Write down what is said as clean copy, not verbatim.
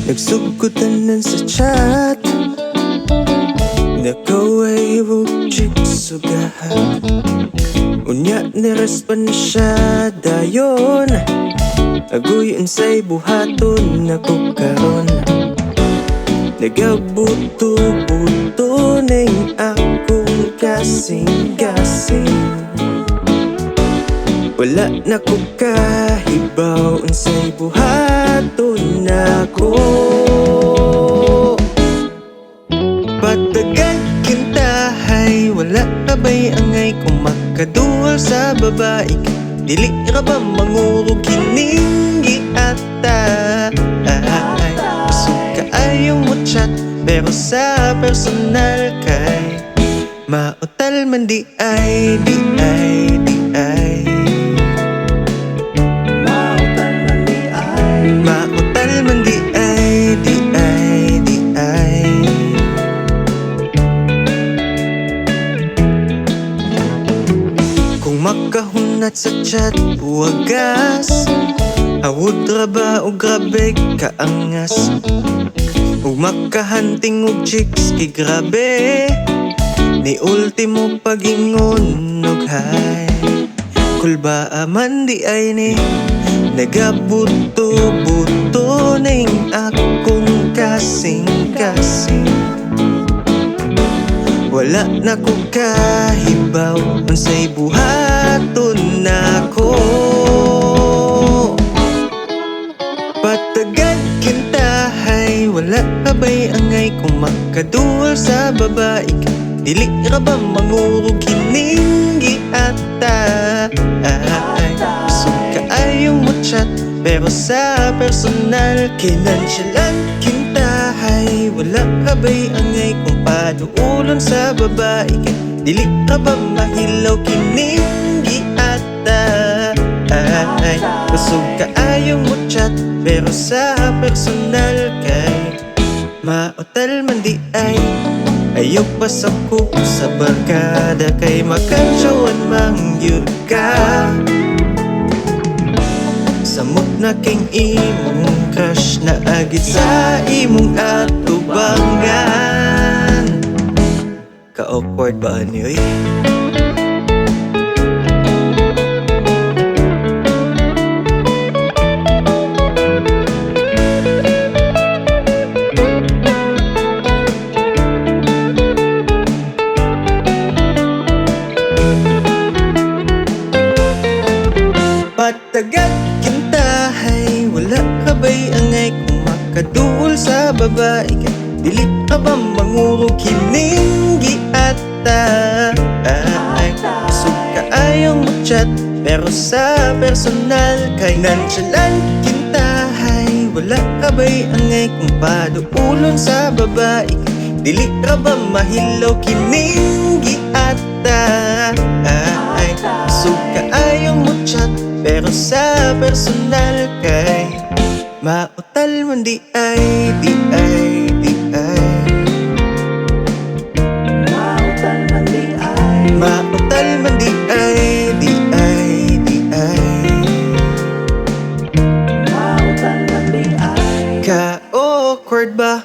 Nagsugkotanan sa chat, nakaway chick sugahan. Unya ni-respond siya dayon, agoy unsay buhaton nako karon. Nagabuto-buto ning akong kasing-kasing. Wala na ko kahibaw unsay buhaton nako. Patagad kintahay, wala ka ba'y angay kung makaduol sa babae ka? Dili ra ba mangurog kining giata? Busog ka ayaw mo chat, pero sa personal kay mautal man di ay, di ay, di ay. Mautal man di ay, mautal man di ay, di ay, di ay. Kung makahunat sa chat, buwagas, awod ra ba o grabe kaangas? Ug makahanting og chicks, kay grabe ni ultimo pagingon og hay. Kulba man di ay ni nagabuto-buto ning akong kasing-kasing. Wala na ko kahibaw unsay buhaton nako. Patagad kintahay, wala ka ba'y angay kung makaduol sa babae ka? Dili ra ba mangurog kining giata? Busog ka ayaw mo chat, pero sa personal kay nonchalant kintahay. Wala ka ba'y angay kung paduulon sa babae ka? Dili ra ba mahilaw kining giata? Busog ka ayaw mo chat, pero sa personal kay mautal man di ay. Ayaw pasako sa barkada, kay makatsawan mangyud ka. Samot na king imong crush, na agit sa imong atubangan. Ka-awkward ba ani oy? Patagad kintahay, wala ka ba'y angay kung makaduol sa babae ka? Dili ka ba mangurog kining giata? Busog ka ayaw mo chat, pero sa personal kay nonchalant kintahay. Wala ka ba'y angay kung paduulon sa babae ka? Dili ka ba mahilaw kining giata? Busog ka ayaw mo chat, pero sa personal kay mautal man di ay, di ay, di ay. Mautal man di ay, mautal man di ay, di ay, di ay. Mautal man di ay. Ka-awkward ba?